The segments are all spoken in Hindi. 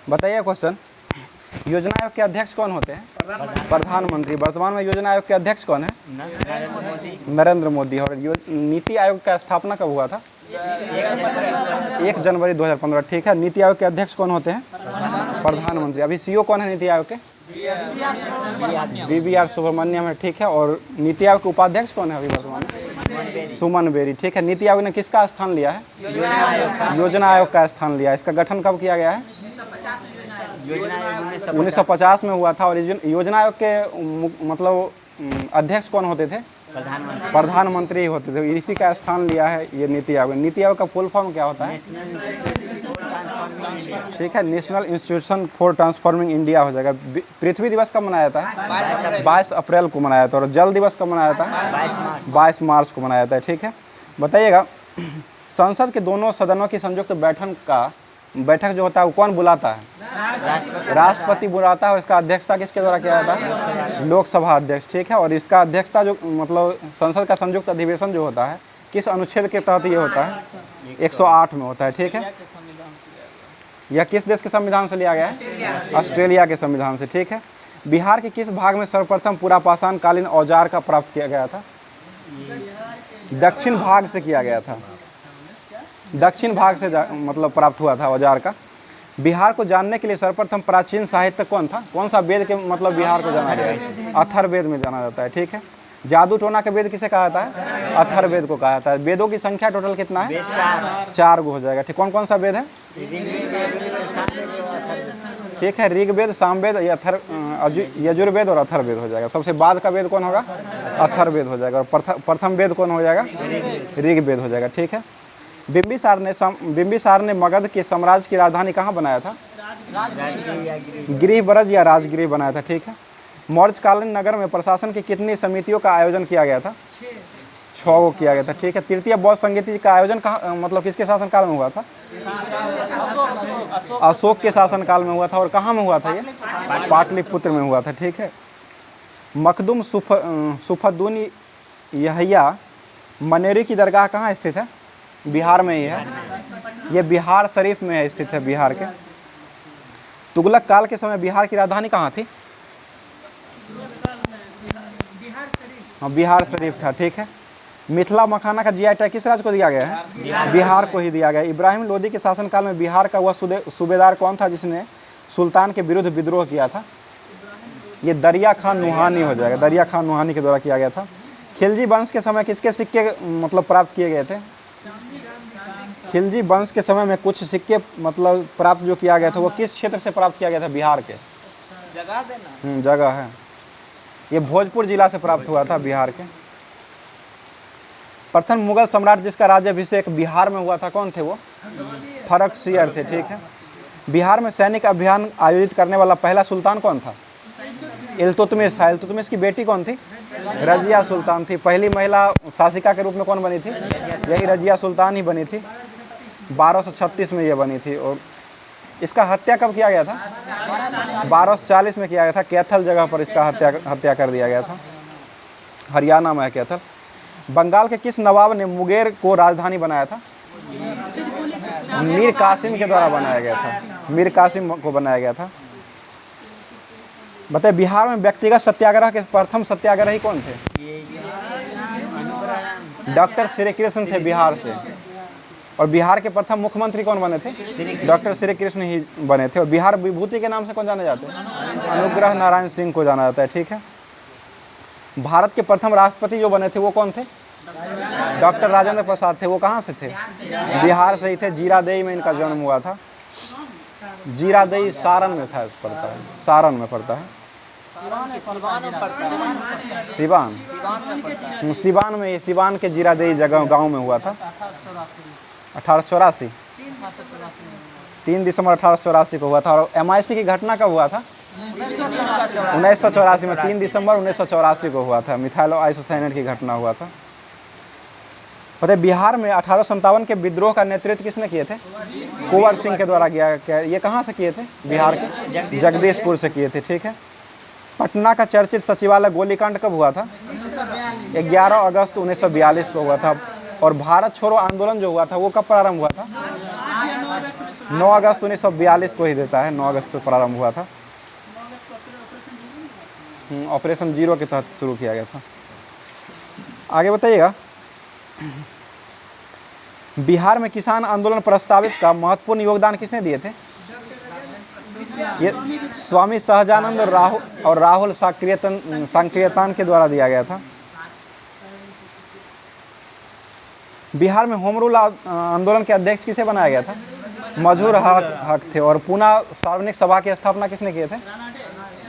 बताइए क्वेश्चन, योजना आयोग के अध्यक्ष कौन होते हैं? प्रधानमंत्री। वर्तमान में योजना आयोग के अध्यक्ष कौन है? नरेंद्र मोदी। और नीति आयोग का स्थापना कब हुआ था? 1 जनवरी 2015। ठीक है। नीति आयोग के अध्यक्ष कौन होते हैं? प्रधानमंत्री। अभी सीईओ कौन है नीति आयोग के? BVR सुब्रमण्यम है। ठीक है। और नीति आयोग के उपाध्यक्ष कौन है अभी वर्तमान में? सुमन बेरी। ठीक है। नीति आयोग ने किसका स्थान लिया है? योजना आयोग का स्थान लिया है। इसका गठन कब किया गया है? 1950 में हुआ था। और योजना आयोग के मतलब अध्यक्ष कौन होते थे? प्रधानमंत्री होते थे। इसी का स्थान लिया है ये नीति आयोग। नीति आयोग का फुल फॉर्म क्या होता है? ठीक है, national institution for transforming India हो जाएगा। पृथ्वी दिवस कब मनाया जाता है? 22 अप्रैल को मनाया जाता है। और जल दिवस कब मनाया जाता है? 22 मार्च को मनाया जाता है। ठीक है। बताइएगा, संसद के दोनों सदनों की संयुक्त बैठक जो होता है वो कौन बुलाता है? राष्ट्रपति बुलाता है। और इसका अध्यक्षता किसके द्वारा किया जाता है? लोकसभा अध्यक्ष। ठीक है। और इसका अध्यक्षता जो मतलब संसद का संयुक्त अधिवेशन जो होता है किस अनुच्छेद के तहत ये होता है? 108 में होता है। ठीक है। यह किस देश के संविधान से लिया गया है? ऑस्ट्रेलिया के संविधान से। ठीक है। बिहार के किस भाग में सर्वप्रथम पूरा पाषाण कालीन औजार का प्राप्त किया गया था? दक्षिण भाग से किया गया था। दक्षिण भाग से मतलब प्राप्त हुआ था औजार का। बिहार को जानने के लिए सर्वप्रथम प्राचीन साहित्य कौन था? कौन सा वेद के मतलब बिहार को जाना गया है? अथर्ववेद में जाना जाता है। ठीक है। जादू टोना के वेद किसे कहा जाता है? अथर्ववेद को कहा जाता है। वेदों की संख्या टोटल कितना है? 4 गो हो जाएगा। ठीक। कौन कौन सा वेद है? ठीक है। ऋग्वेद, सामवेद, यजुर्वेद और अथर्ववेद हो जाएगा। सबसे बाद का वेद कौन होगा? अथर्ववेद हो जाएगा। और प्रथम वेद कौन हो जाएगा? ऋग्वेद हो जाएगा। ठीक है। बिंबिसार ने मगध के साम्राज्य की राजधानी कहाँ बनाया था? गृहब्रज या राजगृह बनाया था। ठीक है। मौर्यकालीन नगर में प्रशासन की कितनी समितियों का आयोजन किया गया था? 6 को किया गया था। ठीक है। तृतीय बौद्ध संगीत का आयोजन कहाँ मतलब किसके शासनकाल में हुआ था? अशोक के शासनकाल में हुआ था। और कहाँ में हुआ था ये? पाटलिपुत्र में हुआ था। ठीक है। मखदूम सुफदुन यहिया मनेरी की दरगाह कहाँ स्थित है? बिहार में ही है। ये बिहार शरीफ में है, स्थित है बिहार के। तुगलक काल के समय बिहार की राजधानी कहाँ थी? हाँ, बिहार शरीफ था। ठीक है। मिथिला मखाना का जीआई टैग किस राज्य को दिया गया है? बिहार को ही दिया गया। इब्राहिम लोदी के शासनकाल में बिहार का वह सूबेदार कौन था जिसने सुल्तान के विरुद्ध विद्रोह किया था? ये दरिया खान नुहानी हो जाएगा। दरिया खान नुहानी के द्वारा किया गया था। खिलजी वंश के समय किसके सिक्के मतलब प्राप्त किए गए थे? खिलजी वंश के समय में कुछ सिक्के मतलब प्राप्त जो किया गया था वो किस क्षेत्र से प्राप्त किया गया था? बिहार के। जगह देना जगह है। ये भोजपुर जिला से प्राप्त हुआ था, बिहार के। प्रथम मुगल सम्राट जिसका राज्याभिषेक बिहार में हुआ था कौन थे वो? खरकसियर थे। ठीक है। बिहार में सैनिक अभियान आयोजित करने वाला पहला सुल्तान कौन था? इल्तुतमिश था। इल्तुतमिश की बेटी कौन थी? रजिया सुल्तान थी। पहली महिला शासिका के रूप में कौन बनी थी? यही रजिया सुल्तान ही बनी थी। 1236 में ये बनी थी। और इसका हत्या कब किया गया था? 1240 में किया गया था। कैथल जगह पर इसका हत्या कर दिया गया था। हरियाणा में है कैथल। बंगाल के किस नवाब ने मुंगेर को राजधानी बनाया था? मीर कासिम के द्वारा बनाया गया था। मीर कासिम को बनाया गया था। बताइए, बिहार में व्यक्तिगत सत्याग्रह के प्रथम सत्याग्रही कौन थे? डॉक्टर श्री कृष्ण थे बिहार से। और बिहार के प्रथम मुख्यमंत्री कौन बने थे? डॉक्टर श्री कृष्ण ही बने थे। और बिहार विभूति के नाम से कौन जाने जाते हैं? अनुग्रह नारायण सिंह को जाना जाता है। ठीक है। भारत के प्रथम राष्ट्रपति जो बने थे वो कौन थे? डॉक्टर राजेंद्र प्रसाद थे। वो कहाँ से थे? बिहार से ही थे। जीरादेई में इनका जन्म हुआ था। जीरादेई सारण में था, पड़ता है, सारण में पड़ता है। सिवान में, सिवान के जीरादेई जगह गांव में हुआ था। 1884 3 दिसंबर 1884 को हुआ था। और MIC की घटना कब हुआ था? 1984 में। 3 दिसंबर 1984 को हुआ था। मिथाइल आइसोसाइनेट की घटना हुआ था। पता है, बिहार में 1857 के विद्रोह का नेतृत्व किसने किए थे? कुंवर सिंह के द्वारा किया। ये कहाँ से किए थे? बिहार के जगदीशपुर से किए थे। ठीक है। पटना का चर्चित सचिवालय गोलीकांड कब हुआ था? 11 अगस्त 1942 को हुआ था। और भारत छोड़ो आंदोलन जो हुआ था वो कब प्रारंभ हुआ था? 9 अगस्त 1942 को ही देता है, 9 अगस्त से प्रारंभ हुआ था। ऑपरेशन जीरो के तहत शुरू किया गया था। आगे बताइएगा, बिहार में किसान आंदोलन प्रस्तावित का महत्वपूर्ण योगदान किसने दिए थे? ये स्वामी सहजानंद और राहुल सांकृत्यान के द्वारा दिया गया था। बिहार में होम रूल आंदोलन के अध्यक्ष किसे बनाया गया था? मजहूर हक थे। और पूना सार्वजनिक सभा की स्थापना किसने किए थे?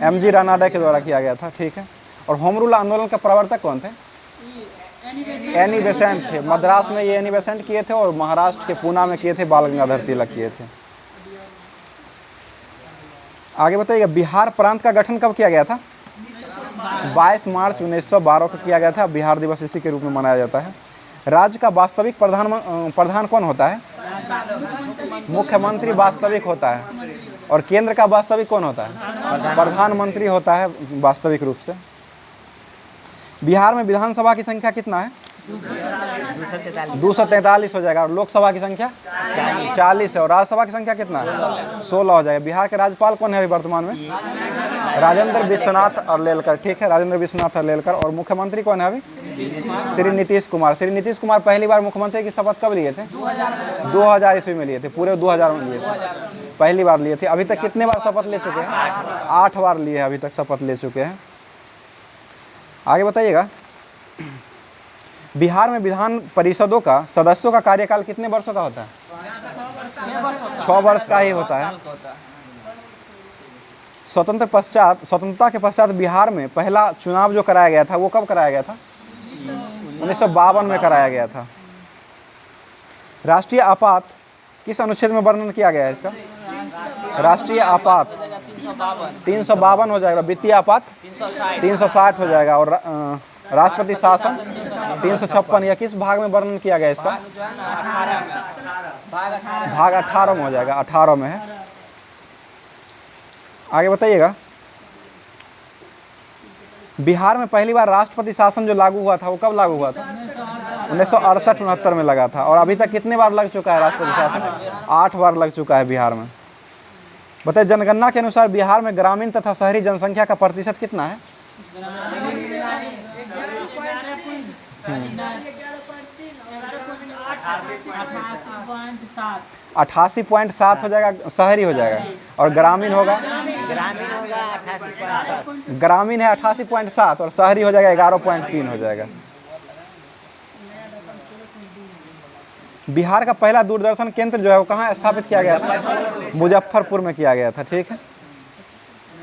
एमजी रानाडे के द्वारा किया गया था, ठीक है। और होम रूल आंदोलन के प्रवर्तक कौन थे? एनी बेसेंट थे। मद्रास में ये एनी बेसेंट किए थे और महाराष्ट्र के पूना में किए थे बाल गंगाधर तिलक किए थे। आगे बताइएगा, बिहार प्रांत का गठन कब किया गया था? 22 मार्च 1912 को किया गया था। बिहार दिवस इसी के रूप में मनाया जाता है। राज्य का वास्तविक प्रधान कौन होता है? मुख्यमंत्री वास्तविक होता है। और केंद्र का वास्तविक कौन होता है? प्रधानमंत्री होता है वास्तविक रूप से। बिहार में विधानसभा की संख्या कितना है? 243 हो जाएगा। और लोकसभा की संख्या 40 है। और राज्यसभा की संख्या कितना है? 16 हो जाएगा। बिहार के राज्यपाल कौन है अभी वर्तमान में? राजेंद्र विश्वनाथ अरलेलकर, ठीक है, राजेंद्र विश्वनाथ अरलेलकर। और मुख्यमंत्री कौन है अभी? श्री नीतीश कुमार। श्री नीतीश कुमार पहली बार मुख्यमंत्री की शपथ कब लिए थे? 2000 ईस्वी में लिए थे। पूरे 2000 में लिए थे, पहली बार लिए थे। अभी तक कितने बार शपथ ले चुके हैं? 8 बार लिए हैं अभी तक, शपथ ले चुके हैं। आगे बताइएगा, बिहार में विधान परिषदों का सदस्यों का कार्यकाल कितने वर्षों का होता है? 6 वर्ष का ही होता है। स्वतंत्रता के पश्चात बिहार में पहला चुनाव जो कराया गया था वो कब कराया गया था? 1952 में कराया गया था। राष्ट्रीय आपात किस अनुच्छेद में वर्णन किया गया है इसका? राष्ट्रीय आपात 352 हो जाएगा। वित्तीय आपात 360 हो जाएगा। और राष्ट्रपति शासन 356। या किस भाग में वर्णन किया गया इसका? भाग 18 में हो जाएगा, 18 में है। आगे बताइएगा, बिहार में पहली बार राष्ट्रपति शासन जो लागू हुआ था वो कब लागू हुआ था? 1968-69 में लगा था। और अभी तक कितने बार लग चुका है राष्ट्रपति शासन? 8 बार लग चुका है बिहार में। बताइए, जनगणना के अनुसार बिहार में ग्रामीण तथा शहरी जनसंख्या का प्रतिशत कितना है? 88.7 हो जाएगा, शहरी हो जाएगा। और ग्रामीण होगा? ग्रामीण है 88.7 और शहरी हो जाएगा 11.3 हो जाएगा। बिहार का पहला दूरदर्शन केंद्र जो है वो कहाँ स्थापित किया गया था? मुजफ्फरपुर में किया गया था, ठीक है।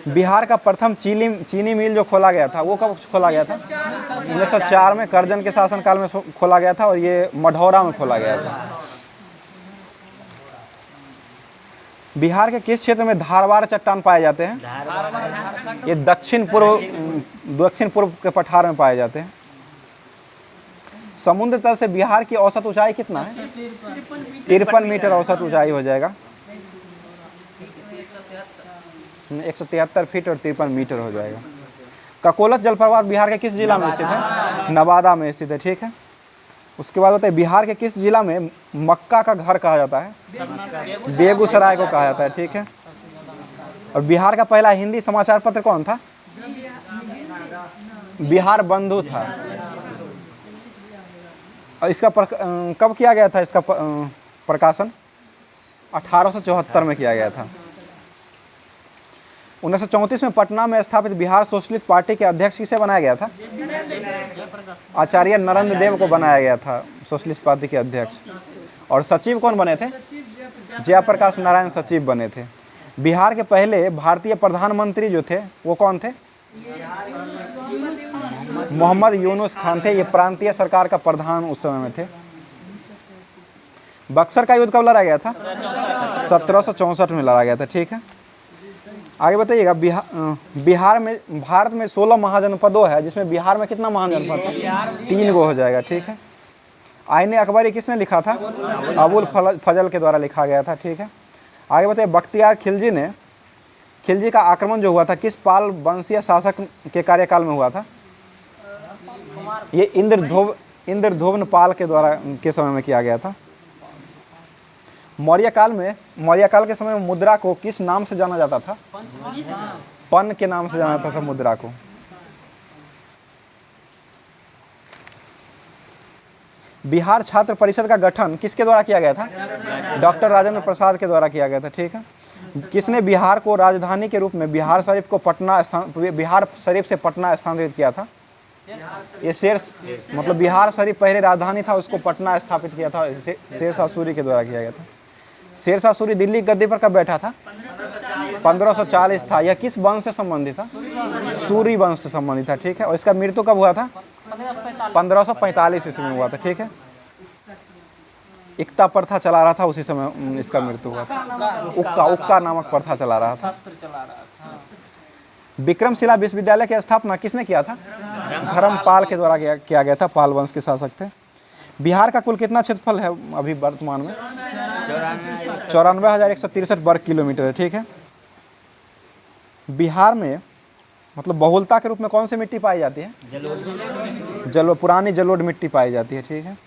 बिहार का प्रथम चीनी मिल जो खोला गया था वो कब खोला गया था? 1904 में करजन के शासनकाल में खोला गया था। और ये मढ़ौरा में खोला गया था। बिहार के किस क्षेत्र में धारवाड़ चट्टान पाए जाते हैं? ये दक्षिण पूर्व के पठार में पाए जाते हैं। समुद्र तल से बिहार की औसत ऊंचाई कितना है? 53 मीटर औसत ऊंचाई हो जाएगा। 173 फीट और 53 मीटर हो जाएगा। ककोलत जलप्रपात बिहार के किस जिला में स्थित है? नवादा में स्थित है, ठीक है। उसके बाद होता है, बिहार के किस जिला में मक्का का घर कहा जाता है? बेगूसराय को कहा जाता है, ठीक है। और बिहार का पहला हिंदी समाचार पत्र कौन था? बिहार बंधु था। और इसका कब किया गया था? इसका प्रकाशन 1874 में किया गया था। 1934 में पटना में स्थापित बिहार सोशलिस्ट पार्टी के अध्यक्ष किसे बनाया गया था? आचार्य नरेंद्र देव को बनाया गया था सोशलिस्ट पार्टी के अध्यक्ष। और सचिव कौन बने थे? जयप्रकाश नारायण सचिव बने थे। बिहार के पहले भारतीय प्रधानमंत्री जो थे वो कौन थे? मोहम्मद यूनुस खान थे। ये प्रांतीय सरकार का प्रधान उस समय में थे। बक्सर का युद्ध कब लड़ा गया था? 1764 में लड़ा गया था, ठीक है। आगे बताइएगा, बिहार में भारत में 16 महाजनपदों है, जिसमें बिहार में कितना महाजनपद था? 3 गो हो जाएगा, ठीक है। आईने अकबरी किसने लिखा था? अबुल फजल के द्वारा लिखा गया था, ठीक है। आगे बताइए, बख्तियार खिलजी का आक्रमण जो हुआ था किस पाल वंशीय शासक के कार्यकाल में हुआ था? ये इंद्रधुम्न पाल के द्वारा के समय में किया गया था। मौर्य काल के समय में मुद्रा को किस नाम से जाना जाता था? पन के नाम से जाना जाता था मुद्रा को। बिहार छात्र परिषद का गठन किसके द्वारा किया गया था? डॉक्टर राजेंद्र प्रसाद के द्वारा किया गया था, ठीक है। किसने बिहार को राजधानी के रूप में बिहार शरीफ से पटना स्थानांतरित किया था? ये मतलब बिहार शरीफ पहले राजधानी था, उसको पटना स्थापित किया था, शेरशाह सूरी के द्वारा किया गया था। शेरशाह सूरी दिल्ली गद्दी पर कब बैठा था? 1540 था। यह किस वंश से संबंधित था? सूरी वंश से संबंधित था, ठीक है। और इसका मृत्यु कब हुआ था? 1545 ईस्वी में हुआ था, ठीक है। इक्ता प्रथा चला रहा था, उसी समय इसका मृत्यु हुआ था। उक्का नामक प्रथा चला रहा था। विक्रमशिला विश्वविद्यालय की स्थापना किसने किया था? धर्मपाल के द्वारा किया गया था, पाल वंश के शासक थे। बिहार का कुल कितना क्षेत्रफल है अभी वर्तमान में? 94,163 वर्ग किलोमीटर है, ठीक है। बिहार में मतलब बहुलता के रूप में कौन सी मिट्टी पाई जाती है? पुरानी जलोढ़ मिट्टी पाई जाती है, ठीक है।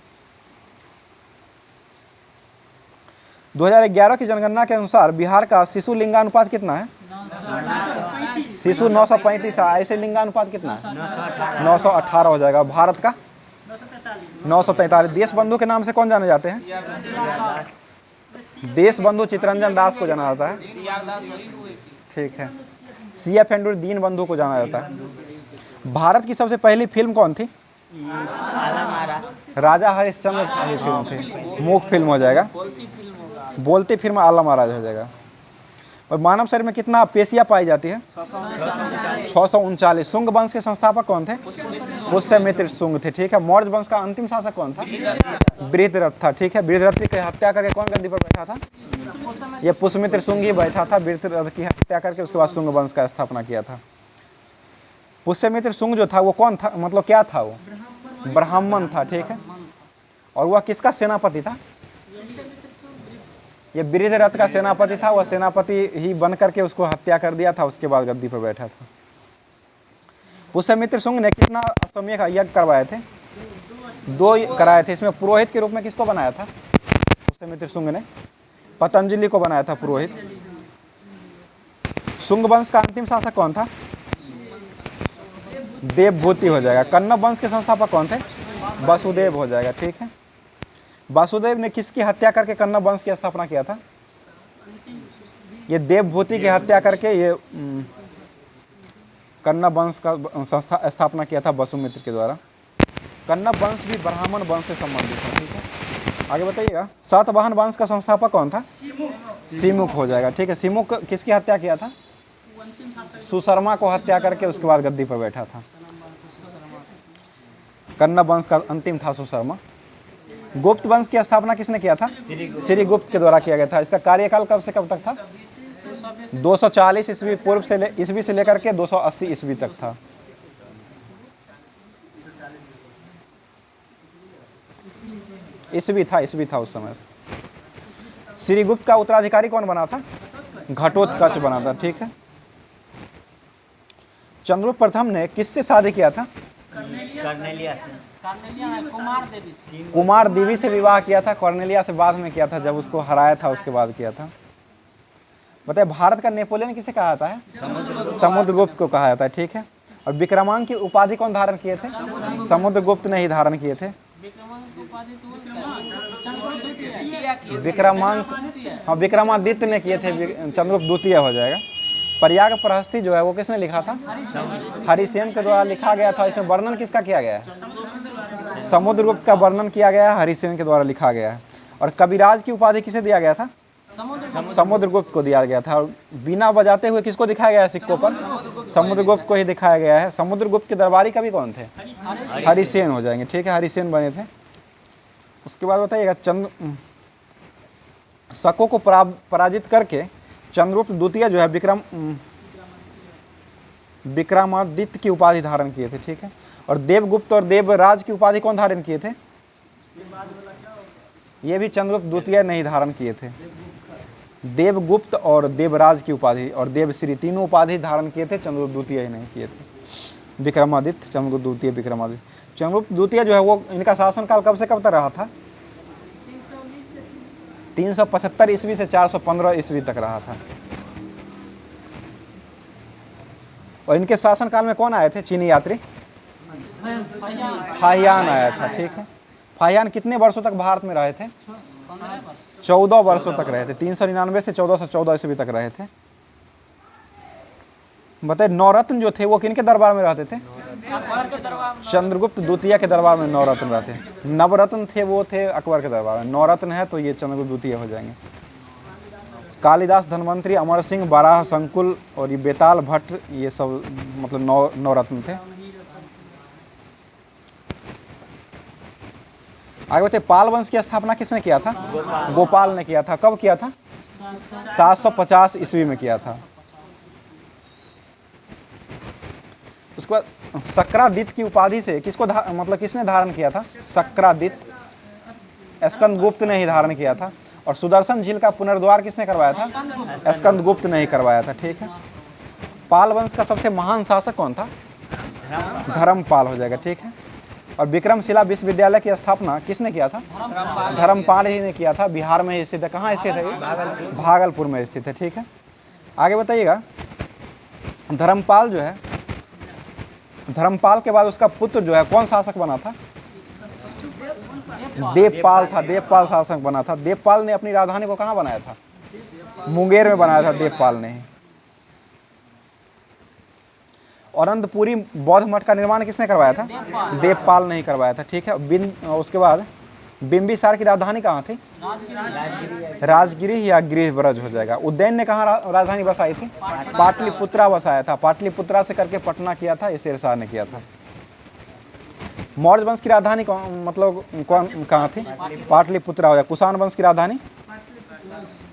2011 की जनगणना के अनुसार बिहार का शिशु लिंगानुपात कितना है? शिशु 935 है। ऐसे लिंगानुपात कितना है? 918 हो जाएगा। भारत का 943। देश बंधु के नाम से कौन जाने जाते हैं? देश बंधु चित्तरंजन दास को जाना जाता है, ठीक है। सीएफ एंड्रू दीन बंधु को जाना जाता है। भारत की सबसे पहली फिल्म कौन थी? राजा हरिश्चंद्र की फिल्म थी। मूक फिल्म हो जाएगा, बोलती फिल्म आला महाराज हो जाएगा। और मानव शरीर में कितना पेशियां पाई जाती है? 639। शुंग वंश के संस्थापक कौन थे? पुष्यमित्र शुंग थे, ठीक है। मौर्य वंश का अंतिम शासक कौन था? वृत्ररथ था, ठीक है। वृत्ररथ की हत्या करके कौन गद्दी पर बैठा था? ये पुष्यमित्र शुंग ही बैठा था। वृत्ररथ की हत्या करके उसके बाद शुंग वंश का स्थापना किया था। पुष्यमित्र शुंग जो था वो कौन था, मतलब क्या था? वो ब्राह्मण था, ठीक है। और वह किसका सेनापति था? ये वृत्ररथ का सेनापति था। वह सेनापति ही बन करके उसको हत्या कर दिया था, उसके बाद गद्दी पर बैठा था। पुष्यमित्र शुंग ने कितना अश्वमेध यज्ञ करवाए थे? 2 कराए थे। इसमें पुरोहित के रूप में किसको बनाया था? पुष्यमित्र शुंग ने पतंजलि को बनाया था पुरोहित। शुंग वंश का अंतिम शासक कौन था? देवभूति हो जाएगा। कन्नव वंश के संस्थापक कौन थे? वसुदेव हो जाएगा, ठीक है। वासुदेव ने किसकी हत्या करके कन्नव वंश की स्थापना किया था? ये देवभूति की हत्या करके ये कन्नव वंश का स्थापना किया था वसुमित्र के द्वारा। कन्नव वंश भी ब्राह्मण वंश से संबंधित है, ठीक है। आगे बताइएगा। सातवाहन वंश का संस्थापक कौन था? सिमुक हो जाएगा, ठीक है। सिमुक किसकी हत्या किया था? सुशर्मा को हत्या करके उसके बाद गद्दी पर बैठा था। कन्नव वंश का अंतिम था सुशर्मा। गुप्त वंश की स्थापना किसने किया था? श्री गुप्त के द्वारा किया गया था। इसका कार्यकाल कब से कब तक था? 240 ईस्वी पूर्व से लेकर के 280 ईस्वी तक था। ईस्वी था उस समय। श्रीगुप्त का उत्तराधिकारी कौन बना था? घटोत्कच बना था, ठीक है। चंद्रगुप्त प्रथम ने किससे शादी किया था? कुमार देवी से विवाह किया था। कॉर्नेलिया से बाद में किया था, जब उसको हराया था उसके बाद किया था। बताइए, भारत का नेपोलियन किसे कहा जाता है? समुद्रगुप्त को कहा जाता है, ठीक है। और विक्रमांक की उपाधि कौन धारण किए थे? समुद्रगुप्त ने ही धारण किए थे। विक्रमादित्य ने किए थे। चंद्रगुप्त द्वितीय हो जाएगा। प्रयाग प्रहस्ती जो है वो किसने लिखा था? हरिसेन के द्वारा लिखा गया था। इसमें वर्णन किसका किया गया है? समुद्रगुप्त का वर्णन किया गया है, हरिसेन के द्वारा लिखा गया है। और कविराज की उपाधि किसे दिया गया था? समुद्रगुप्त को दिया गया था। और बिना बजाते हुए किसको दिखाया गया है सिक्कों पर? समुद्रगुप्त को ही दिखाया गया है। समुद्रगुप्त के दरबारी कवि कौन थे? हरिसेन हो जाएंगे, ठीक है। हरिसेन बने थे। उसके बाद बताइएगा, शकों को पराजित करके चंद्रगुप्त द्वितीय जो है विक्रमादित्य की उपाधि धारण किए थे, ठीक है। और देवगुप्त और देवराज की उपाधि कौन धारण किए थे? ये भी चंद्रगुप्त द्वितीय नहीं धारण किए थे। देवगुप्त और देवराज की उपाधि और देवश्री तीनों उपाधि धारण किए थे, चंद्रगुप्त द्वितीय ही नहीं किए थे। विक्रमादित्य, चंद्रगुप्त द्वितीय, विक्रमादित्य। चंद्रगुप्त द्वितीय जो है वो इनका शासनकाल कब से कब तक रहा था? 375 ईस्वी से 415 ईस्वी तक रहा था। और इनके शासनकाल में कौन आए थे चीनी यात्री? फाहियान आया था, ठीक है। फाहियान कितने वर्षों तक भारत में रहे थे? 14 वर्षों तक रहे थे। 399 से 1414 ईस्वी तक रहे थे। बताइए नवरत्न जो थे वो किनके दरबार में रहते थे? चंद्रगुप्त द्वितीय के दरबार में नवरत्न रहते। नवरत्न थे वो थे अकबर के दरबार में। नवरत्न है तो ये चंद्रगुप्त द्वितीय हो जाएंगे। कालिदास, धन्वंतरी, अमर सिंह, बाराह, संकुल और ये बेताल भट्ट, ये सब मतलब नवरत्न थे। आगे बताइए पाल वंश की स्थापना किसने किया था? गोपाल ने किया था। कब किया था? 750 ईस्वी में किया था। उसके बाद सक्रादित्य की उपाधि से किसको मतलब किसने धारण किया था? सक्रादित्य स्कंदगुप्त ने ही धारण किया था। और सुदर्शन झील का पुनर्द्वार किसने करवाया था? स्कंदगुप्त ने ही करवाया था, ठीक है। पाल वंश का सबसे महान शासक कौन था? धर्मपाल हो जाएगा, ठीक है। और विक्रमशिला विश्वविद्यालय की स्थापना किसने किया था? धर्मपाल ही ने किया था। बिहार में ही स्थित है। कहाँ स्थित है? भागलपुर में स्थित है, ठीक है। आगे बताइएगा धर्मपाल जो है, धर्मपाल के बाद उसका पुत्र जो है कौन शासक बना था? देवपाल था। देवपाल शासक बना था। देवपाल ने अपनी राजधानी को कहाँ बनाया था? मुंगेर में बनाया था देवपाल ने। और अनंतपुरी बौद्ध मठ का निर्माण किसने करवाया था? देवपाल ने ही करवाया था, ठीक है। उसके बाद बिंबिसार की राजधानी कहाँ थी? राजगिरी या गृहब्रज हो जाएगा। उज्जैन ने कहाँ राजधानी बसाई थी? पाटलिपुत्रा बसाया था। पाटलिपुत्रा से करके पटना किया था, ये शेरशाह ने किया था। मौर्य वंश की राजधानी मतलब कहाँ थी? पाटलिपुत्रा हो जाएगा। कुषाण वंश की राजधानी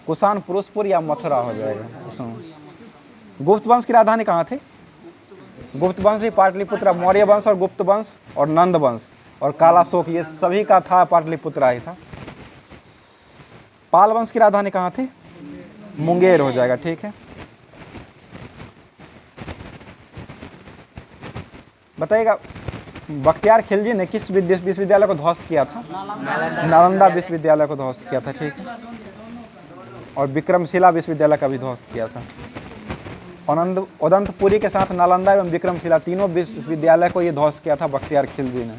कुषाण पुरुषपुर या मथुरा हो जाएगा। गुप्त वंश की राजधानी कहाँ थी? गुप्त वंश भी पाटलिपुत्रा। मौर्य वंश और गुप्त वंश और नंद वंश और कालाशोक ये सभी का था पाटलिपुत्रा ही था। पाल वंश की राजधानी कहाँ थी? मुंगेर हो जाएगा, ठीक है। बताइएगा बख्तियार खिलजी ने किस विश्वविद्यालय को ध्वस्त किया था? नालंदा विश्वविद्यालय को ध्वस्त किया था, ठीक है। और विक्रमशिला विश्वविद्यालय का भी ध्वस्त किया था। उदंतपुरी के साथ नालंदा एवं विक्रमशिला तीनों विश्वविद्यालय को ये ध्वस्त किया था बख्तियार खिलजी ने।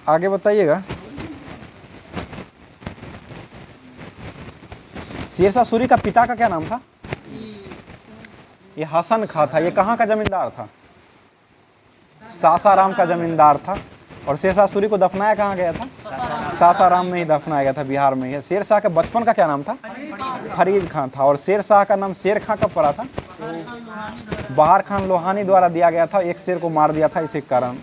आगे बताइएगा शेरशाह सूरी का पिता का क्या नाम था? ये हसन खां था। ये कहाँ का जमींदार था? सासाराम का जमींदार था। और शेरशाह सूरी को दफनाया कहाँ गया था? सासाराम में ही दफनाया गया था, बिहार में ही। शेरशाह के बचपन का क्या नाम था? फरीद खां था। और शेरशाह का नाम शेर खां कब पड़ा था? बहार खान लोहानी द्वारा दिया गया था। एक शेर को मार दिया था, इसी के कारण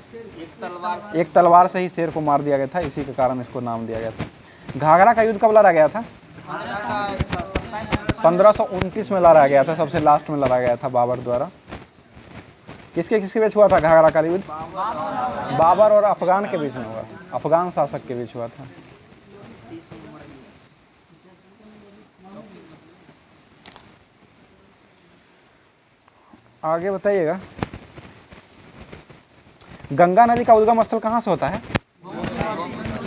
एक तलवार से ही शेर को मार दिया गया था, इसी के कारण इसको नाम दिया गया था। घाघरा का युद्ध कब लड़ा गया था? 1529 में लड़ा गया था। सबसे लास्ट में लड़ा गया था बाबर द्वारा। किसके किसके बीच हुआ था घाघरा का युद्ध? बाबर और अफगान के बीच में हुआ था। अफगान शासक के बीच हुआ था। आगे बताइएगा गंगा नदी का उद्गम स्थल कहाँ से होता है?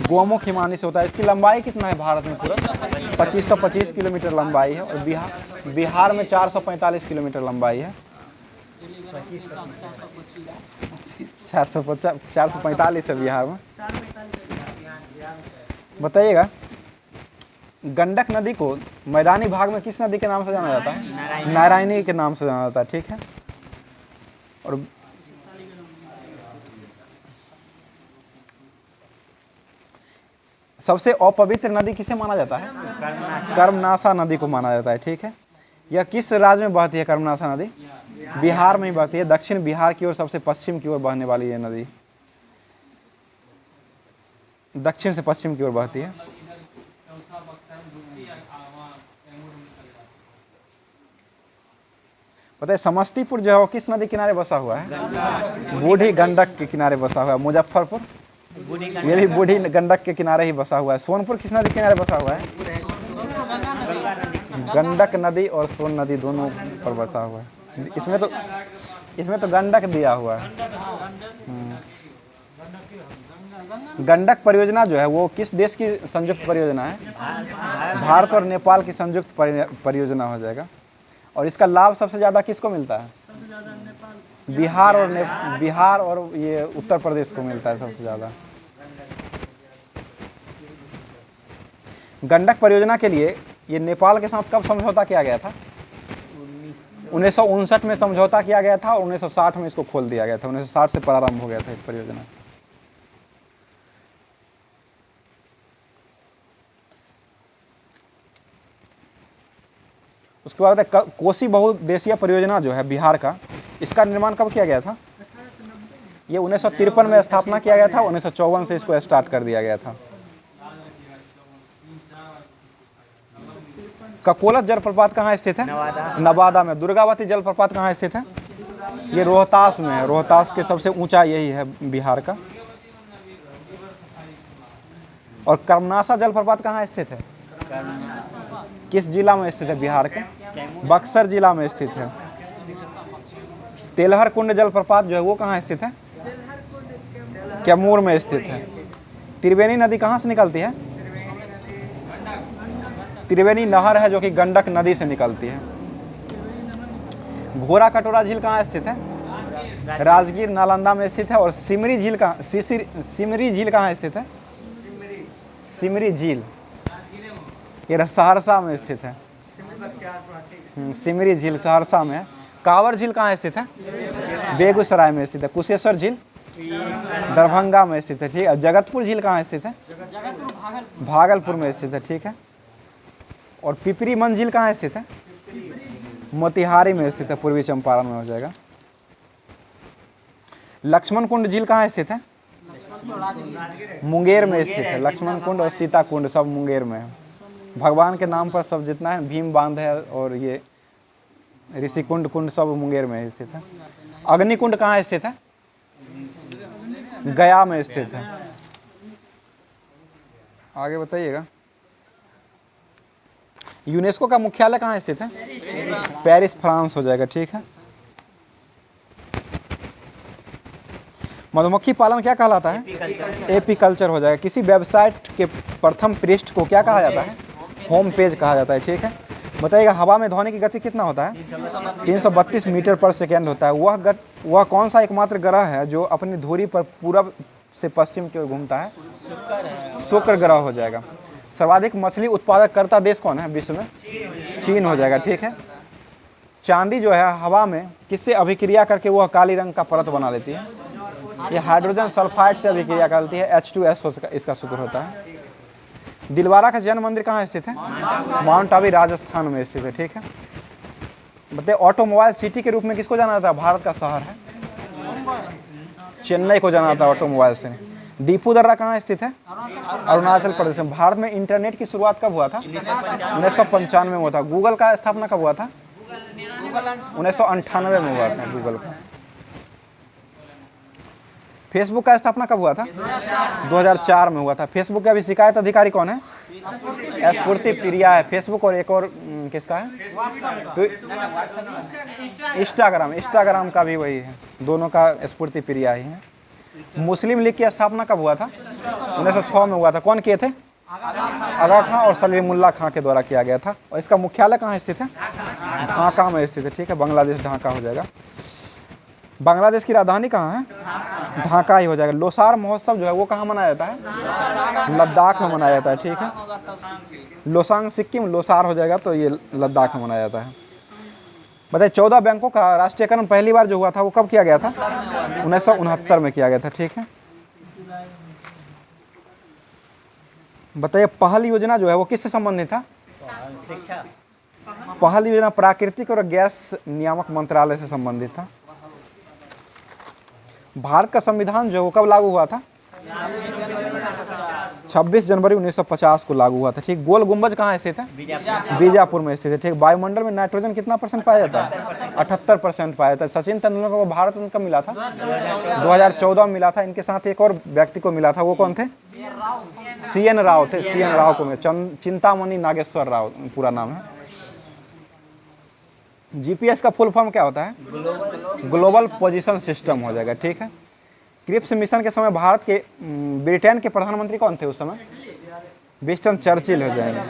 गोमुख हिमानी से होता है। इसकी लंबाई कितना है भारत में? पूरा 2525 किलोमीटर लंबाई है। और बिहार में 445 किलोमीटर लंबाई है। 445 है बिहार में। बताइएगा गंडक नदी को मैदानी भाग में किस नदी के नाम से जाना जाता है? नारायणी के नाम से जाना जाता है, ठीक है। और सबसे अपवित्र नदी किसे माना जाता है? कर्मनाशा नदी को माना जाता है, ठीक है। यह किस राज्य में बहती है कर्मनाशा नदी? बिहार में ही बहती है। दक्षिण बिहार की ओर सबसे पश्चिम की ओर बहने वाली ये नदी दक्षिण से पश्चिम की ओर बहती है। बताइए समस्तीपुर जो है वो किस नदी किनारे बसा हुआ है? बूढ़ी गंडक के किनारे बसा हुआ है। मुजफ्फरपुर ये भी बूढ़ी गंडक के किनारे ही बसा हुआ है। सोनपुर किस नदी के किनारे बसा हुआ है? गंडक नदी और सोन नदी दोनों पर बसा हुआ है। इसमें तो गंडक दिया हुआ है। गंडक परियोजना जो है वो किस देश की संयुक्त परियोजना है? भारत और नेपाल की संयुक्त परियोजना हो जाएगा। और इसका लाभ सबसे ज़्यादा किसको मिलता है? बिहार और ये उत्तर प्रदेश को मिलता है सबसे ज़्यादा। गंडक परियोजना के लिए ये नेपाल के साथ कब समझौता किया गया था? 1959 में समझौता किया गया था और 1960 में इसको खोल दिया गया था। 1960 से प्रारंभ हो गया था इस परियोजना। उसके बाद कोसी बहुउद्देशीय परियोजना जो है बिहार का, इसका निर्माण कब किया गया था? ये 1953 में स्थापना किया गया था। 1954 से इसको स्टार्ट कर दिया गया था। ककोलत जलप्रपात कहाँ स्थित है? नवादा में। दुर्गावती जलप्रपात कहाँ स्थित है? ये रोहतास में है। रोहतास के सबसे ऊंचा यही है बिहार का। और कर्मनासा जलप्रपात कहाँ स्थित है? किस जिला में स्थित है बिहार के? बक्सर जिला में स्थित है। तेलहर कुंड जलप्रपात जो है वो कहाँ स्थित है? कैमूर में स्थित है। त्रिवेणी नदी कहाँ से निकलती है? त्रिवेणी नहर है जो कि गंडक नदी से निकलती है। घोड़ा कटोरा झील कहाँ स्थित है? राजगीर नालंदा में स्थित है। और सिमरी झील कहाँ स्थित है? सिमरी झील ये सहरसा में स्थित है। सिमरी झील सहरसा में है। कांवर झील कहाँ स्थित है? बेगूसराय में स्थित है। कुशेश्वर झील दरभंगा में स्थित है। ठीक है। जगतपुर झील कहाँ स्थित है? भागलपुर में स्थित है। ठीक है। और पिपरी मन झील कहाँ स्थित है? मोतिहारी में स्थित है। पूर्वी चंपारण में हो जाएगा। लक्ष्मण कुंड झील कहाँ स्थित है? मुंगेर में स्थित है। लक्ष्मण कुंड और सीता कुंड सब मुंगेर में है। भगवान के नाम पर सब जितना है, भीम बांध है और ये ऋषि कुंड सब मुंगेर में स्थित है। अग्निकुंड कहाँ स्थित है? गया में स्थित है। आगे बताइएगा। यूनेस्को का मुख्यालय कहाँ स्थित है? पेरिस फ्रांस हो जाएगा। ठीक है। मधुमक्खी पालन क्या कहलाता है? एपीकल्चर हो जाएगा। किसी वेबसाइट के प्रथम पृष्ठ को क्या कहा जाता है? होम पेज कहा जाता है। ठीक है। बताइएगा हवा में ध्वनि की गति कितना होता है? 332 मीटर पर सेकेंड होता है। वह कौन सा एकमात्र ग्रह है जो अपनी धुरी पर पूरब से पश्चिम की ओर घूमता है? शुक्र ग्रह हो जाएगा। सर्वाधिक मछली उत्पादक करता देश कौन है विश्व में? चीन हो जाएगा। ठीक है। चांदी जो है हवा में किससे अभिक्रिया करके वह काली रंग का परत बना लेती है? ये हाइड्रोजन सल्फाइड से अभिक्रिया करती है। H2SO इसका सूत्र होता है। दिलवारा का जैन मंदिर कहाँ स्थित है? माउंट आबू राजस्थान में स्थित है। ठीक है। बताइए ऑटोमोबाइल सिटी के रूप में किसको जाना जाता है? भारत का शहर है चेन्नई को जाना जाता है ऑटोमोबाइल से। डीपू दर्रा कहाँ स्थित है? अरुणाचल प्रदेश में। भारत में इंटरनेट की शुरुआत कब हुआ था? 1995 में हुआ था। गूगल का स्थापना कब हुआ था? 1998 में हुआ था गूगल का। फेसबुक का स्थापना कब हुआ था? 2004 में हुआ था। फेसबुक का भी शिकायत अधिकारी कौन है? स्फूर्ति प्रिया है। फेसबुक और एक और किसका है? इंस्टाग्राम का भी वही है। दोनों का स्फूर्ति प्रिया ही है। मुस्लिम लीग की स्थापना कब हुआ था? 1906 में हुआ था। कौन किए थे? आगा खां और सलीमुल्लाह खां के द्वारा किया गया था। और इसका मुख्यालय कहाँ स्थित है? ढाका में स्थित है। ठीक है। बांग्लादेश ढाका हो जाएगा। बांग्लादेश की राजधानी कहाँ है? ढाका ही हो जाएगा। लोसार महोत्सव जो है वो कहाँ मनाया जाता है? लद्दाख में मनाया जाता है। ठीक है। लोसांग सिक्किम लोसार हो जाएगा तो ये लद्दाख में मनाया जाता है। बताइए 14 बैंकों का राष्ट्रीयकरण पहली बार जो हुआ था वो कब किया गया था? 1969 में किया गया था। ठीक है। बताइए पहल योजना जो है वो किससे संबंधित था? पहल योजना प्राकृतिक और गैस नियामक मंत्रालय से संबंधित था। भारत का संविधान जो है वो कब लागू हुआ था? 26 जनवरी 1950 को लागू हुआ था। ठीक। गोल गुंबज कहाँ स्थित है? बीजापुर में स्थित है। ठीक। वायुमंडल में नाइट्रोजन कितना % पाया जाता है? 78% पाया जाता है। सचिन तेंदुलकर को भारत रत्न कब मिला था? 2014 में मिला था। इनके साथ एक और व्यक्ति को मिला था। वो कौन थे? CN राव थे। CN राव को चिंतामणि नागेश्वर राव पूरा नाम है। जीपीएस का फुल फॉर्म क्या होता है? ग्लोबल पोजीशन सिस्टम हो जाएगा, ठीक है। क्रिप्स मिशन के समय भारत के ब्रिटेन के प्रधानमंत्री कौन थे उस समय? विंस्टन चर्चिल हो जाएंगे।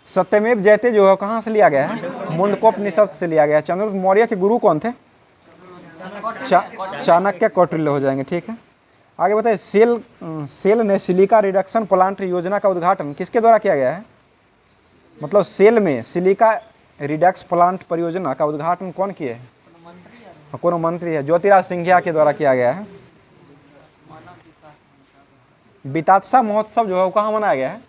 सत्यमेव जयते जो है कहाँ से लिया गया है? मुंडकोपनिषद से लिया गया है। चंद्रगुप्त मौर्य के गुरु कौन थे? चाणक्य कौटिल्य हो जाएंगे, ठीक है। आगे बताइए, सेल ने सिलिका रिडक्शन प्लांट योजना का उद्घाटन किसके द्वारा किया गया है? मतलब सेल में सिलिका रिडक्स प्लांट परियोजना का उद्घाटन कौन किए है? कौन मंत्री है? ज्योतिराज सिंधिया के द्वारा किया गया है। बितात्सा महोत्सव जो है वो कहाँ मनाया गया है?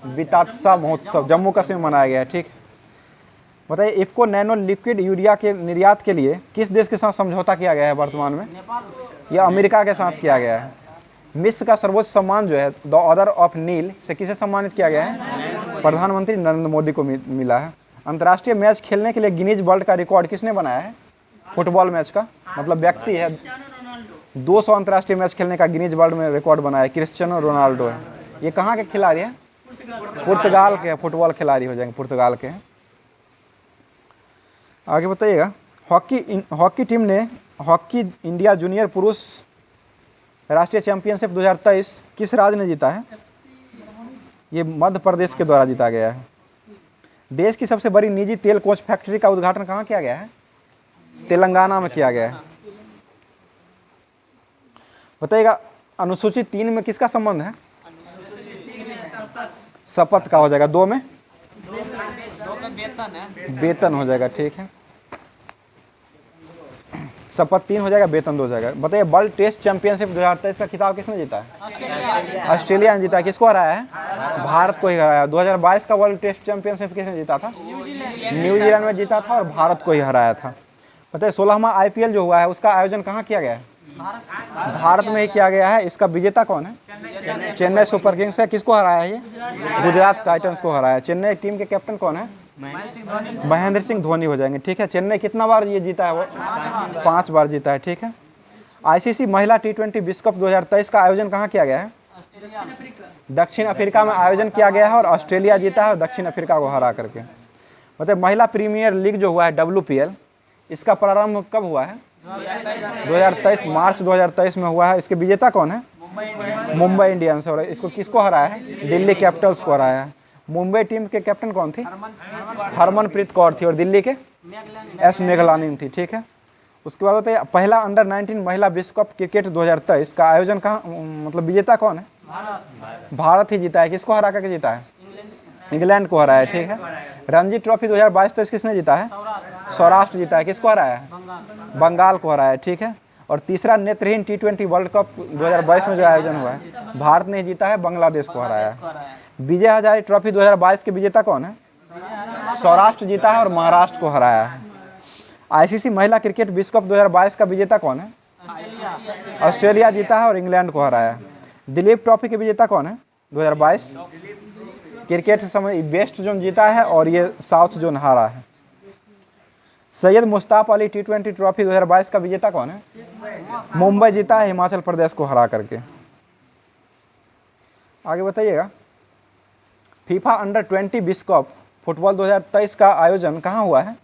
बितात्सा महोत्सव जम्मू कश्मीर में मनाया गया है, ठीक। बताइए, इफ्को नैनो लिक्विड यूरिया के निर्यात के लिए किस देश के साथ समझौता किया गया है वर्तमान में? यह अमेरिका के साथ किया गया है। विश्व का सर्वोच्च सम्मान जो है द ऑर्डर ऑफ नील से किसे सम्मानित किया गया है? प्रधानमंत्री नरेंद्र मोदी को मिला है। अंतर्राष्ट्रीय मैच खेलने के लिए गिनीज वर्ल्ड का रिकॉर्ड किसने बनाया है? फुटबॉल मैच का, मतलब व्यक्ति है। 200 अंतर्राष्ट्रीय मैच खेलने का गिनीज वर्ल्ड में रिकॉर्ड बनाया है, क्रिस्टियानो रोनाल्डो है। ये कहाँ के खिलाड़ी है? पुर्तगाल के फुटबॉल खिलाड़ी हो जाएंगे, पुर्तगाल के। आगे बताइएगा, हॉकी टीम ने हॉकी इंडिया जूनियर पुरुष राष्ट्रीय चैंपियनशिप 2023 किस राज्य ने जीता है? ये मध्य प्रदेश के द्वारा जीता गया है। देश की सबसे बड़ी निजी तेल कोच फैक्ट्री का उद्घाटन कहाँ किया गया है? तेलंगाना में किया गया है। बताइएगा, अनुसूची 3 में किसका संबंध है? शपथ का हो जाएगा। 2 में वेतन हो जाएगा, ठीक है। शपथ 3 हो जाएगा, वेतन 2 हो जाएगा। बताइए, वर्ल्ड टेस्ट चैंपियनशिप 2023 का खिताब किसने जीता है? ऑस्ट्रेलिया ने जीता है। किसको हराया है? भारत को ही हराया। 2022 का वर्ल्ड टेस्ट चैंपियनशिप किसने जीता था? न्यूजीलैंड में जीता था और भारत को ही हराया था। बताइए, 16वां आईपीएल जो हुआ है उसका आयोजन कहाँ किया गया है? भारत में ही किया गया है। इसका विजेता कौन है? चेन्नई सुपर किंग्स है। किसको हराया है? ये गुजरात टाइटंस को हराया है। चेन्नई टीम के कैप्टन कौन है? महेंद्र सिंह धोनी हो जाएंगे, ठीक है। चेन्नई कितना बार ये जीता है? वो 5 बार जीता है, ठीक है। आईसीसी महिला T20 विश्व कप 2023 का आयोजन कहाँ किया गया है? दक्षिण अफ्रीका में आयोजन किया गया है और ऑस्ट्रेलिया जीता है और दक्षिण अफ्रीका को हरा करके। मतलब महिला प्रीमियर लीग जो हुआ है WPL, इसका प्रारंभ कब हुआ है? 2023 मार्च 2023 में हुआ है। इसके विजेता कौन है? मुंबई इंडियंस। और इसको किसको हराया है? दिल्ली कैपिटल्स को हराया है। मुंबई टीम के कैप्टन कौन थी? हरमनप्रीत कौर थी। और दिल्ली के एस मेघलानी थी, ठीक है। उसके बाद होता है पहला अंडर-19 महिला विश्व कप क्रिकेट 2023 का आयोजन कहाँ, मतलब विजेता कौन है? भारत ही जीता है। किसको हरा करके जीता है? इंग्लैंड को हराया है, ठीक है। रणजी ट्रॉफी 2022-23 किसने जीता है? सौराष्ट्र जीता है। किसको हराया है? बंगाल को हराया है, ठीक है। और तीसरा नेत्रहीन T20 वर्ल्ड कप 2022 में जो आयोजन हुआ है भारत ने जीता है, बांग्लादेश को हराया है। विजय हजारे ट्रॉफी 2022 के विजेता कौन है? सौराष्ट्र जीता है और महाराष्ट्र को हराया है। आईसीसी महिला क्रिकेट विश्व कप 2022 का विजेता कौन है? ऑस्ट्रेलिया जीता है और इंग्लैंड को हराया है। दिलीप ट्रॉफी के विजेता कौन है? 2022 क्रिकेट समय वेस्ट जोन जीता है और ये साउथ जोन हारा है। सैयद मुश्ताक अली T20 ट्रॉफी 2022 का विजेता कौन है? मुंबई जीता है हिमाचल प्रदेश को हरा करके। आगे बताइएगा, फीफा अंडर 20 विश्व कप फुटबॉल 2023 का आयोजन कहाँ हुआ है?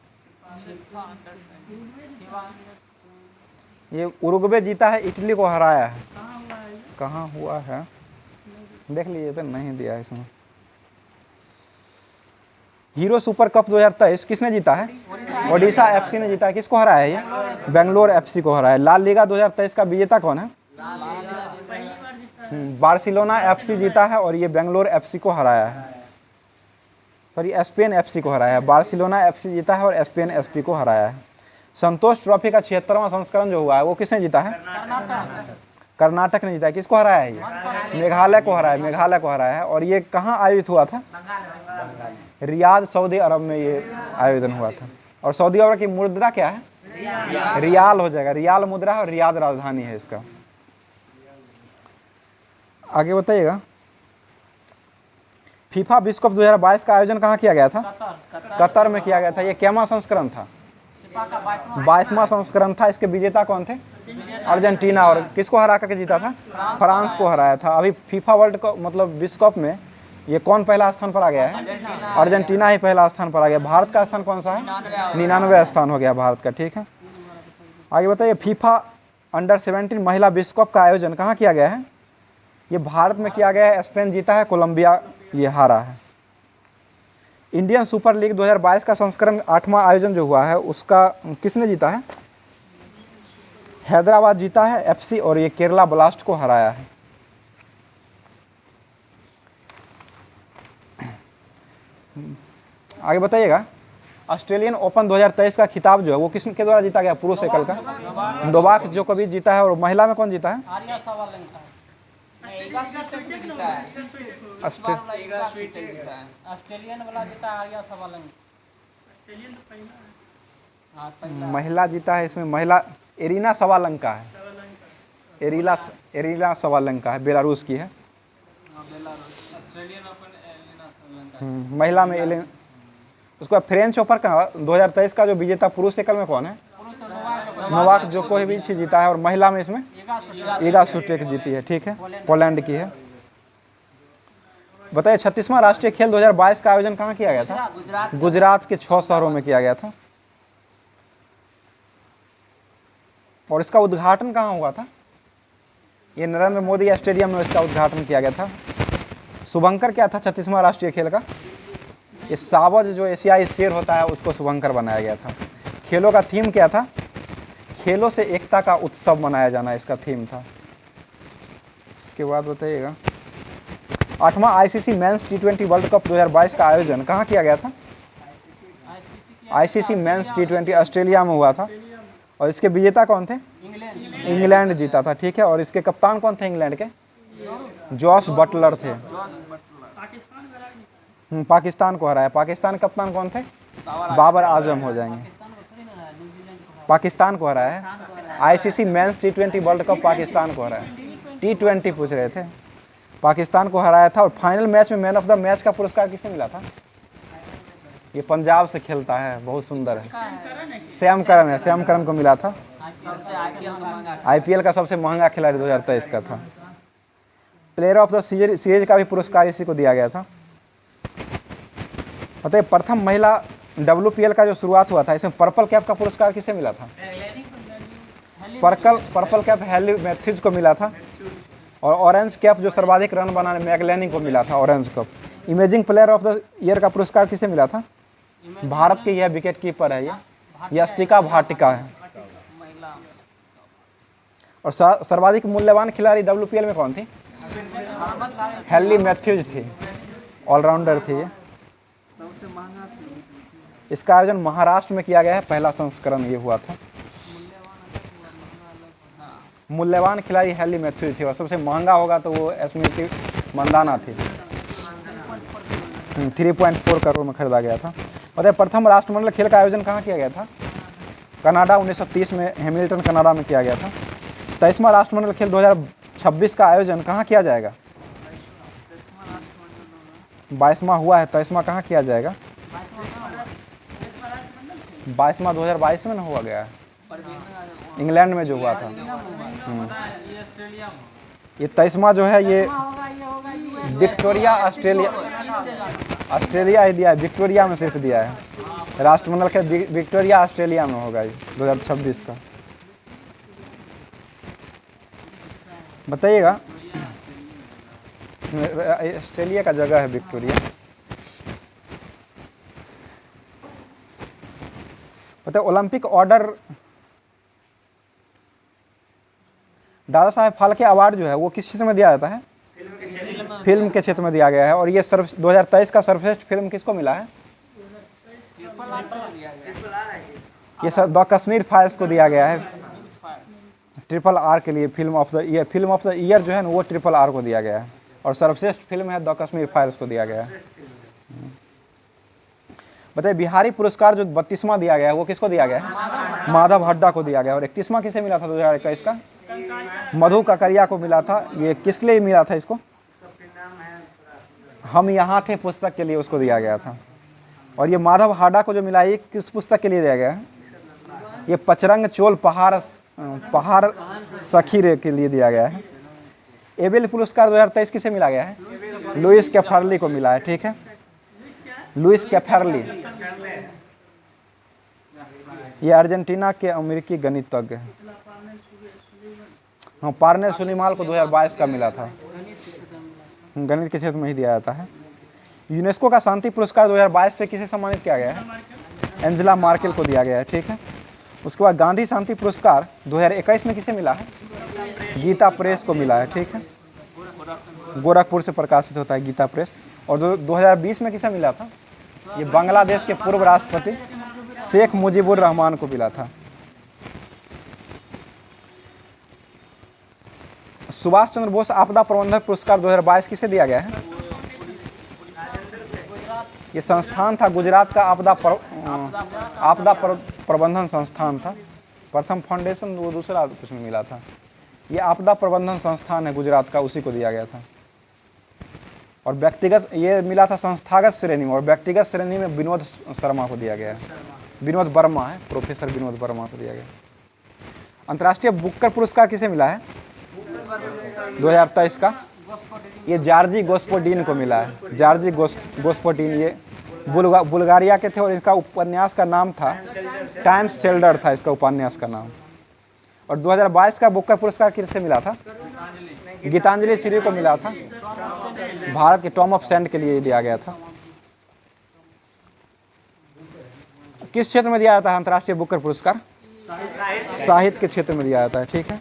ये उरुग्वे जीता है, इटली को हराया है। कहाँ हुआ है देख लीजिए, तो नहीं दिया है इसमें। हीरो सुपर कप 2023 किसने जीता है? ओडिशा FC ने जीता है। किसको हराया है? ये बेंगलोर FC को हराया है। लाल लीगा 2023 का विजेता कौन है? बार्सिलोना FC जीता है और ये बेंगलोर FC को हराया है। सॉरी, स्पेन FC को हराया है। बार्सिलोना FC जीता है और स्पेन FC को हराया है। संतोष ट्रॉफी का 76वां संस्करण जो हुआ है वो किसने जीता है? कर्नाटक ने जीता है। किसको हराया है? ये मेघालय को हराया है। मेघालय को हराया है। और ये कहाँ आयोजित हुआ था? रियाद, सऊदी अरब में ये आयोजन हुआ था। और सऊदी अरब की मुद्रा क्या है? रियाल हो जाएगा। रियाल मुद्रा और रियाद राजधानी है इसका। आगे बताइएगा, फीफा विश्व कप 2022 का आयोजन कहाँ किया गया था? कतर में किया गया था। ये कैमा संस्करण था? 22वां संस्करण था। इसके विजेता कौन थे? अर्जेंटीना। और किसको हरा करके जीता था? फ्रांस को हराया था। अभी फीफा वर्ल्ड कप मतलब विश्व कप में ये कौन पहला स्थान पर आ गया है? अर्जेंटीना ही पहला स्थान पर आ गया। भारत का स्थान कौन सा है? 99 स्थान हो गया भारत का। ठीक है, आगे बताइए, फीफा अंडर-17 महिला विश्व कप का आयोजन कहाँ किया गया है? ये भारत में किया गया है। स्पेन जीता है, कोलंबिया ये हारा है। इंडियन सुपर लीग 2022 का संस्करण 8वां आयोजन जो हुआ है उसका किसने जीता है? हैदराबाद जीता है एफसी, और ये केरला ब्लास्ट को हराया है। आगे बताइएगा, ऑस्ट्रेलियन ओपन 2023 का खिताब जो है वो किसके द्वारा जीता गया? पुरुष एकल का नोवाक जोकोविच जीता है। और महिला में कौन जीता है? आर्या सवालेंका जीता है। ऑस्ट्रेलियन वाला जीता है आर्या सवालेंका। हाँ, पहला महिला जीता है इसमें, महिला एरिना सवालंका है। एरिना सवालंका है, बेलारूस की है। Australian Open Aryna Sabalenka. महिला में एलेन। उसके बाद फ्रेंच ओपन का 2023 का जो विजेता पुरुष एकल में कौन है? नोवाक जोकोविच जीता है। और महिला में इसमें ईगा स्विटेक जीती है। ठीक है, पोलैंड की है। बताइए, 36वां राष्ट्रीय खेल 2022 का आयोजन कहाँ किया गया था? गुजरात के 6 शहरों में किया गया था। और इसका उद्घाटन कहाँ हुआ था? ये नरेंद्र मोदी स्टेडियम में इसका उद्घाटन किया गया था। शुभंकर क्या था 36वां राष्ट्रीय खेल का? ये सावज जो एशियाई शेर होता है उसको शुभंकर बनाया गया था। खेलों का थीम क्या था? खेलों से एकता का उत्सव मनाया जाना इसका थीम था। इसके बाद बताइएगा, 8वां आईसीसी मेंस टी20 वर्ल्ड कप 2022 का आयोजन कहाँ किया गया था? आईसीसी मेंस टी20 ऑस्ट्रेलिया में हुआ था। और इसके विजेता कौन थे? इंग्लैंड जीता था। ठीक है, और इसके कप्तान कौन थे इंग्लैंड के? जॉस बटलर थे। पाकिस्तान को हराया। पाकिस्तान के कप्तान कौन थे? बाबर आजम हो जाएंगे। पाकिस्तान को हराया है। आईसीसी मेंस टी20 वर्ल्ड कप पाकिस्तान को हराया। टी20 पूछ रहे थे, पाकिस्तान को हराया था। और फाइनल मैच में मैन ऑफ द मैच का पुरस्कार किसे मिला था? ये पंजाब से खेलता है, बहुत सुंदर है, श्याम करन है। श्याम करन को मिला था। आईपीएल का सबसे महंगा खिलाड़ी 2023 का था। प्लेयर ऑफ द सीरीज का भी पुरस्कार इसी को दिया गया था। बताइए, प्रथम महिला WPL का जो शुरुआत हुआ था इसमें पर्पल कैप का पुरस्कार किसे मिला था? पर्पल कैप हेली मैथ्यूज को मिला था। और ऑरेंज कैप जो सर्वाधिक रन बनाने मैगलेनी को मिला था, orange cup. Imaging player of the year का पुरस्कार किसे मिला था? भारत की यह विकेट कीपर है, ये यस्तिका भाटिका है। और सर्वाधिक मूल्यवान खिलाड़ी WPL में कौन थी? हेली मैथ्यूज थी, ऑलराउंडर थी ये। इसका आयोजन महाराष्ट्र में किया गया है। पहला संस्करण ये हुआ था। मूल्यवान खिलाड़ी हेली मैथ्यूज थी। और सबसे महंगा होगा तो वो स्मृति मंदाना थी। 3.4 करोड़ में खरीदा गया था। बताइए, प्रथम राष्ट्रमंडल खेल का आयोजन कहाँ किया गया था? कनाडा 1930 में हैमिल्टन कनाडा में किया गया था। 23वां राष्ट्रमंडल खेल 2026 का आयोजन कहाँ किया जाएगा? 22वां हुआ है, 23वां कहाँ किया जाएगा? 22वां 2022 में ना हुआ गया है, इंग्लैंड में जो हुआ था। ये 23वां जो है ये विक्टोरिया ऑस्ट्रेलिया ही दिया है। विक्टोरिया में सिर्फ दिया है। राष्ट्रमंडल खेल विक्टोरिया ऑस्ट्रेलिया में होगा ये 2026 का। बताइएगा, ऑस्ट्रेलिया का जगह है विक्टोरिया। बताइए, Olympic order Dada Saheb Phalke award जो है वो किस क्षेत्र में दिया जाता है? फिल्म के क्षेत्र में दिया गया है। और ये 2023 का सर्वश्रेष्ठ फिल्म किसको मिला है? ये द कश्मीर फाइल्स को दिया गया है। RRR के लिए फिल्म ऑफ द ईयर जो है ना वो RRR को दिया गया है। और सर्वश्रेष्ठ फिल्म है द कश्मीर फाइल्स को दिया गया है। बताइए, बिहारी पुरस्कार जो 32वां दिया गया है वो किसको दिया गया है? माधव हड्डा को दिया गया। और 31वां किसे मिला था 2021 का? मधु ककरिया को मिला था। ये किसके लिए मिला था इसको? हम यहाँ थे पुस्तक के लिए उसको दिया गया था। और ये माधव हाडा को जो मिला ये किस पुस्तक के लिए दिया गया है? ये पचरंग चोल पहाड़ सखी रे के लिए दिया गया है। एबेल पुरस्कार 2023 किसे मिला गया है? लुइस कैफरली को मिला है, ठीक है। लुइस कैफरली, ये अर्जेंटीना के अमेरिकी गणितज्ञ हैं। हाँ, पार्नेल सुलीमान को 2022 का मिला था, गणित के क्षेत्र में ही दिया जाता है। यूनेस्को का शांति पुरस्कार 2022 से किसे सम्मानित किया गया है? एंजेला मार्केल को दिया गया है, ठीक है। उसके बाद गांधी शांति पुरस्कार 2021 में किसे मिला है? गीता प्रेस को मिला है, ठीक है। गोरखपुर से प्रकाशित होता है गीता प्रेस। और 2020 में किसे मिला था? ये बांग्लादेश के पूर्व राष्ट्रपति शेख मुजीबुर रहमान को मिला था। सुभाष चंद्र बोस आपदा प्रबंधन पुरस्कार 2022 किसे दिया गया है? ये संस्थान था गुजरात का आपदा प्रबंधन संस्थान था। प्रथम फाउंडेशन वो दूसरा कुछ में मिला था। ये आपदा प्रबंधन संस्थान है गुजरात का, उसी को दिया गया था। और व्यक्तिगत ये मिला था संस्थागत श्रेणी में, और व्यक्तिगत श्रेणी में विनोद शर्मा को दिया गया है। विनोद वर्मा है, प्रोफेसर विनोद वर्मा को दिया गया। अंतर्राष्ट्रीय बुकर पुरस्कार किसे मिला है 2023 का? ये जॉर्जी गोस्पोडीन को मिला है। जॉर्जी गोस्पोडीन ये बुल्गारिया के थे, और इनका उपन्यास का नाम था टाइम्स सेल्डर था इसका उपन्यास का नाम। और 2022 का बुकर पुरस्कार किसे मिला था? गीतांजलि श्री को मिला था। भारत के टॉम ऑफ सेंट के लिए दिया गया था। किस क्षेत्र में दिया जाता है अंतर्राष्ट्रीय बुकर पुरस्कार? साहित्य के क्षेत्र में दिया जाता है, ठीक है।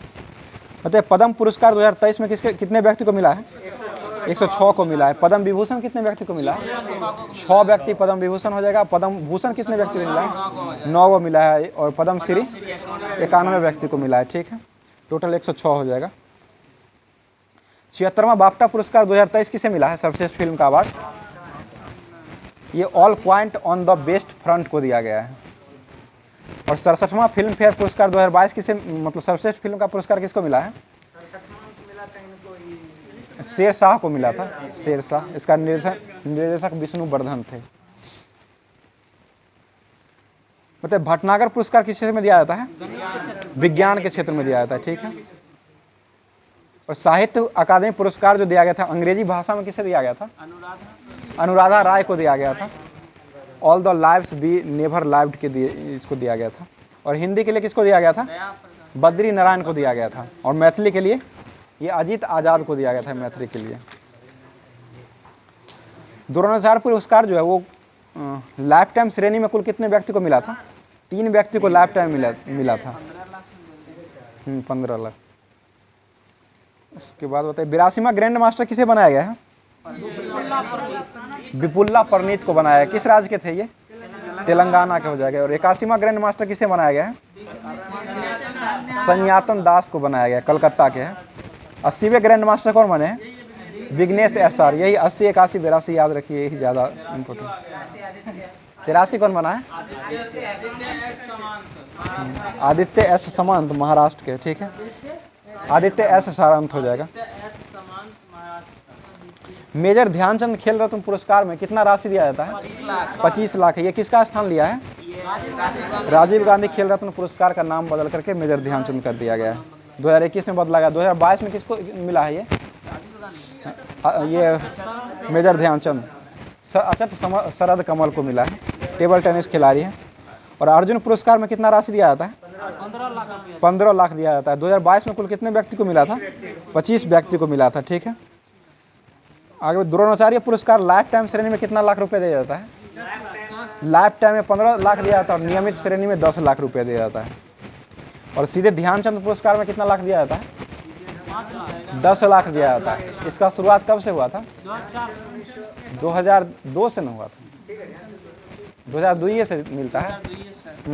मतलब पद्म पुरस्कार 2023 में कितने व्यक्ति को मिला है? 106 को मिला है। पद्म विभूषण कितने व्यक्ति को मिला है? 6 व्यक्ति पद्म विभूषण हो जाएगा। पद्म भूषण कितने व्यक्ति को मिला है? 9 को मिला है। और पद्म श्री 91 व्यक्ति को मिला है, ठीक है। टोटल 106 हो जाएगा। 76वां बाफ्टा पुरस्कार 2023 किसे मिला है सर्वश्रेष्ठ फिल्म का अवार्ड? ये all coined on the best front को दिया गया है। और 67वां फिल्म फेयर पुरस्कार 2022 किसे, मतलब सर्वश्रेष्ठ फिल्म का पुरस्कार किसको मिला है? शेरशाह को मिला था। शेरशाह, इसका निर्देशक विष्णु वर्धन थे। मतलब भटनागर पुरस्कार किस क्षेत्र में दिया जाता है? विज्ञान के क्षेत्र में दिया जाता है, ठीक है। और साहित्य अकादमी पुरस्कार जो दिया गया था अंग्रेजी भाषा में किसे दिया गया था? अनुराधा राय को दिया गया था। All the lives be never lived के दिए इसको दिया गया था। और हिंदी के लिए किसको दिया गया था? बद्री नारायण को दिया गया था। और मैथिली के लिए ये अजीत आजाद को दिया गया था, मैथिली के लिए। द्रोणाचार्य पुरस्कार जो है वो लाइफ टाइम श्रेणी में कुल कितने व्यक्ति को मिला था? 3 व्यक्ति को लाइफ टाइम मिला था। 15 लाख। उसके बाद बताइए 82वां ग्रैंड मास्टर किसे बनाया गया है? विपुल्ला परनीत को बनाया है। किस राज्य के थे ये? तेलंगाना के हो जाएगा। और 81वां ग्रैंड मास्टर किसे बनाया गया है? संयातन दास को बनाया गया, कलकत्ता के हैं। 80वें ग्रैंड मास्टर कौन बने हैं? विघ्नेश एसआर। यही 80, 81, 82 याद रखिए, यही ज़्यादा इम्पोर्टेंट। 83 कौन बना है? आदित्य एस सामंत, महाराष्ट्र के, ठीक है। आदित्य एस सारंत हो जाएगा। मेजर ध्यानचंद खेल रत्न पुरस्कार में कितना राशि दिया जाता है? 25 लाख है। ये किसका स्थान लिया है? राजीव गांधी खेल रत्न पुरस्कार का नाम बदल करके मेजर ध्यानचंद कर दिया गया है। 2021 में बदला गया। 2022 में किसको मिला है ये मेजर ध्यानचंद? अचट शरद कमल को मिला है, टेबल टेनिस खिलाड़ी है। और अर्जुन पुरस्कार में कितना राशि दिया जाता है? 15 लाख दिया जाता है। 2022 में कुल कितने व्यक्ति को मिला था? 25 व्यक्ति को मिला था, ठीक है। आगे द्रोणाचार्य पुरस्कार लाइफ टाइम श्रेणी में कितना लाख रुपए दिया जाता है? लाइफ टाइम में 15 लाख दिया जाता है। और नियमित श्रेणी में 10 लाख रुपए दिया जाता है। और सीधे ध्यानचंद पुरस्कार में कितना लाख दिया जाता है? 10 लाख दिया जाता है। इसका शुरुआत कब से हुआ था? 2002 से न हुआ था, 2002 से मिलता है।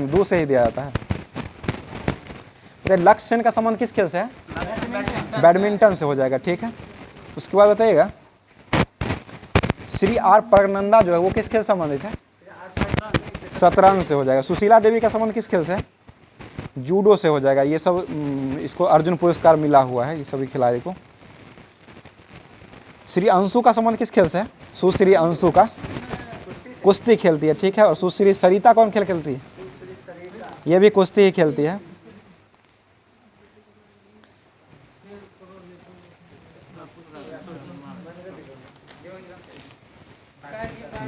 2 से ही दिया जाता है। लक्ष्य सेन का संबंध किस खेल से है? बैडमिंटन से हो जाएगा, ठीक है। उसके बाद बताइएगा श्री आर प्रगनंदा जो है वो किस खेल से संबंधित है? शतरंज से हो जाएगा। सुशीला देवी का संबंध किस खेल से है? जूडो से हो जाएगा। ये सब इसको अर्जुन पुरस्कार मिला हुआ है ये सभी खिलाड़ी को। श्री अंशु का संबंध किस खेल से है? सुश्री अंशु का कुश्ती खेलती है, ठीक है। और सुश्री सरिता कौन खेल खेलती है? ये भी कुश्ती ही खेलती है।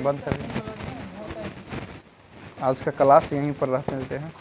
बंद कर दिया। आज का क्लास यहीं पर रहते हैं।